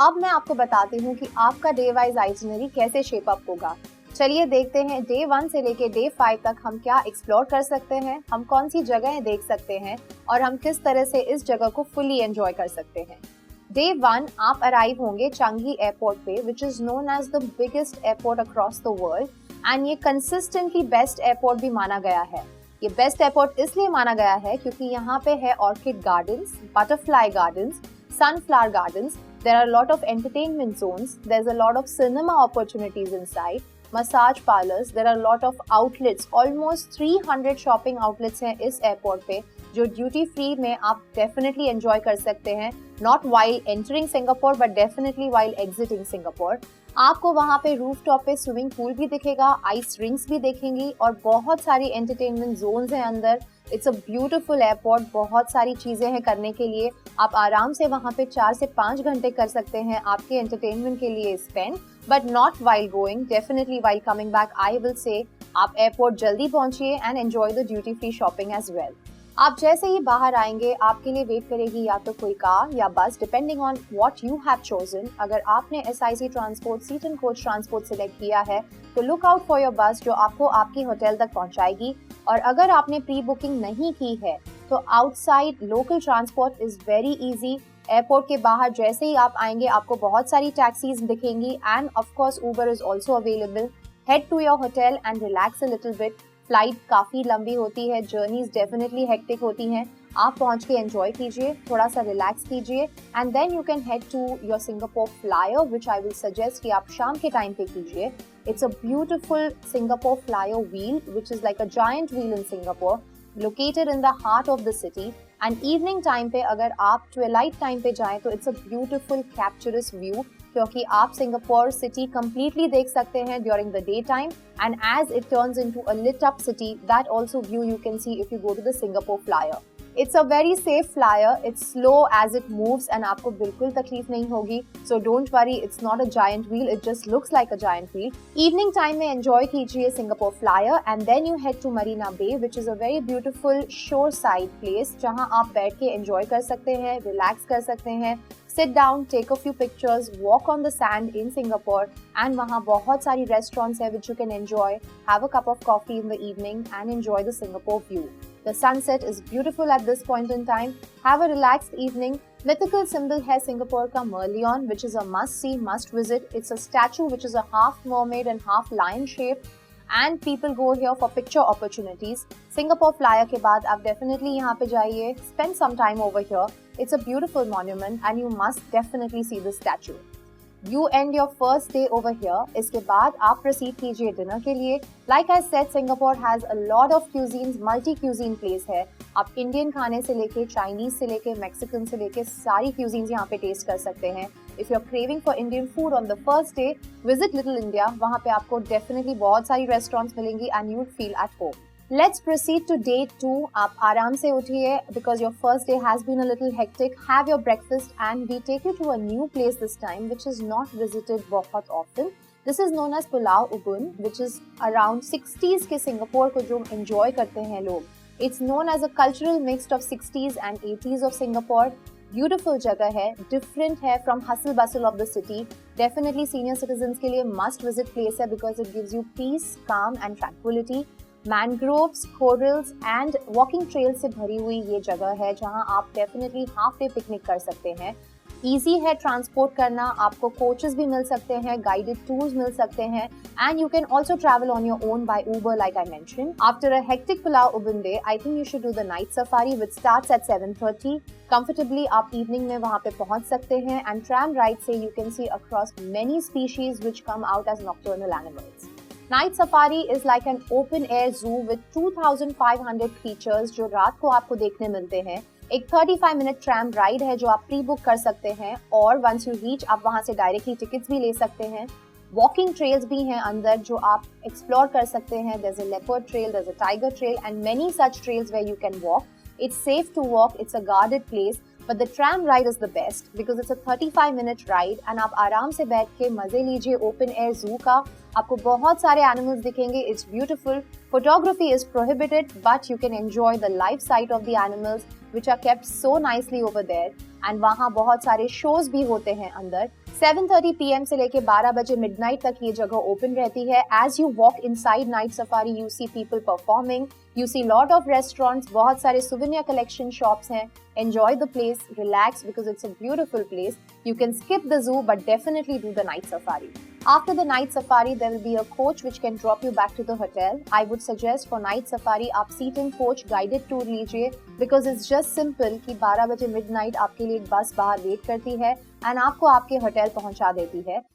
अब मैं आपको बताती हूँ कि आपका डे वाइज आइटिनरी कैसे शेप अप होगा। चलिए देखते हैं डे 1 से लेके डे 5 तक हम क्या एक्सप्लोर कर सकते हैं, हम कौन सी जगहें देख सकते हैं और हम किस तरह से इस जगह को फुली एंजॉय कर सकते हैं। डे 1 आप अराइव होंगे चांगी एयरपोर्ट पे, which is known as the biggest airport across the world and ये कंसिस्टेंटली बेस्ट एयरपोर्ट भी माना गया है। ये बेस्ट एयरपोर्ट इसलिए माना गया है क्योंकि यहाँ पे है orchid gardens, butterfly gardens, sunflower gardens. There are a lot of entertainment zones. There's a lot of cinema opportunities inside. Massage parlors. There are a lot of outlets. Almost 300 shopping outlets हैं इस airport पे जो duty free में आप definitely enjoy कर सकते हैं. Not while entering Singapore but definitely while exiting Singapore. आपको वहाँ पे रूफटॉप पे स्विमिंग पूल भी दिखेगा, आइस रिंक्स भी देखेंगी और बहुत सारी एंटरटेनमेंट जोन्स हैं अंदर। इट्स अ ब्यूटीफुल एयरपोर्ट, बहुत सारी चीज़ें हैं करने के लिए। आप आराम से वहाँ पे 4 से 5 घंटे कर सकते हैं आपके एंटरटेनमेंट के लिए spend, but not while going, definitely while coming back I will say आप एयरपोर्ट जल्दी पहुँचिए and enjoy the duty free shopping as well. आप जैसे ही बाहर आएंगे आपके लिए वेट करेगी या तो कोई कार या बस, depending on what you have chosen. अगर आपने SIC transport seat and coach transport select किया है तो लुक आउट फॉर योर बस जो आपको आपकी होटल तक पहुंचाएगी। और अगर आपने प्री बुकिंग नहीं की है तो outside local transport is very easy. Airport के बाहर जैसे ही आप आएंगे आपको बहुत सारी टैक्सीज दिखेंगी and of course Uber is also available. Head to your hotel and relax a little bit. Flight काफ़ी लंबी होती है, जर्नीज डेफिनेटली हेक्टिक होती हैं। आप पहुंच के एंजॉय कीजिए, थोड़ा सा रिलैक्स कीजिए and then you can head to your Singapore flyer which I will suggest कि आप शाम के टाइम पे कीजिए। It's a beautiful Singapore flyer wheel which is like a giant wheel in Singapore, located in the heart of the city. And evening time पे अगर आप twilight time पे जाएं तो it's a beautiful captures view, क्योंकि आप Singapore city completely देख सकते हैं during the daytime and as it turns into a lit up city, that also view you can see if you go to the Singapore Flyer. It's a very safe flyer, it's slow as it moves and आपको बिल्कुल तकलीफ नहीं होगी, so don't worry, it's not a giant wheel, it just looks like a giant wheel. Evening time में enjoy कीजिए Singapore Flyer and then you head to Marina Bay which is a very beautiful shore side place जहाँ आप बैठ के enjoy कर सकते हैं, relax कर सकते हैं, sit down, take a few pictures, walk on the sand in Singapore and वहाँ बहुत सारी restaurants हैं which you can enjoy, have a cup of coffee in the evening and enjoy the Singapore view. The sunset is beautiful at this point in time. Have a relaxed evening. Mythical symbol है Singapore का Merlion which is a must see, must visit. It's a statue which is a half mermaid and half lion shape. And people go here for picture opportunities. Singapore Flyer के बाद आप definitely यहाँ पे जाइए, spend some time over here. It's a beautiful monument and you must definitely see the statue. You end your first day over here. इसके बाद आप proceed कीजिए dinner के लिए. Like I said, Singapore has a lot of cuisines, multi-cuisine place है. आप Indian खाने से लेके Chinese से लेके Mexican से लेके सारी cuisines यहाँ पे taste कर सकते हैं. If you're craving for Indian food on the first day, visit Little India. वहाँ पे आपको definitely बहुत सारी restaurants मिलेंगी and you'll feel at home. Let's proceed to day 2. आप आराम से उठिए because your first day has been a little hectic. Have your breakfast and we take you to a new place this time which is not visited बहुत often. This is known as Pulau Ubin which is around 60s के Singapore को जो enjoy करते हैं लोग. It's known as a cultural mix of 60s and 80s of Singapore. Beautiful जगह है, different है from hustle bustle of the city. Definitely senior citizens के लिए must visit place है because it gives you peace, calm and tranquility. Mangroves, corals and walking trail से भरी हुई ये जगह है जहां आप डेफिनेटली हाफ डे पिकनिक कर सकते हैं। ईजी है ट्रांसपोर्ट करना, आपको कोचेस भी मिल सकते हैं, गाइडेड टूर्स मिल सकते हैं and you can also travel on your own by Uber like I mention. After a hectic Pulau Ubin day, I think you should do the night safari which starts at 7:30। Comfortably आप evening में वहां पे पहुंच सकते हैं and tram ride से you can see across many species which come out as nocturnal animals. Night safari is like an open air zoo with 2,500 creatures जो रात को आपको देखने मिलते हैं। एक 35-minute ट्रैम राइड है जो आप प्री बुक कर सकते हैं और वंस यू रीच आप वहां से डायरेक्टली टिकट्स भी ले सकते हैं। वॉकिंग ट्रेल्स भी हैं अंदर जो आप एक्सप्लोर कर सकते हैं। there's a leopard trail, there's a tiger trail and many such trails where you can walk. It's safe to walk, it's a guarded place. But the tram ride is the best because it's a 35-minute ride and आप आराम से बैठ के मजे लीजिए open air जू का। आपको बहुत सारे एनिमल्स दिखेंगे, it's beautiful. Photography is prohibited but you can enjoy the live sight of the animals which are kept so nicely over there. And वहाँ बहुत सारे shows भी होते हैं अंदर। 7:30 PM से लेके 12 बजे मिडनाइट तक ये जगह ओपन रहती है। As you walk inside night safari you see people performing, you see lot of restaurants, बहुत सारे सुवेनियर कलेक्शन शॉप्स हैं। Enjoy the place, relax because it's a beautiful place. You can skip the zoo but definitely do the night safari. After the night safari, there will be a coach which can drop you back to the hotel. I would suggest for night safari आप seating coach guided tour लीजिए because it's just simple कि 12 बजे midnight आपके लिए एक बस बाहर wait करती है एंड आपको आपके होटल पहुंचा देती है।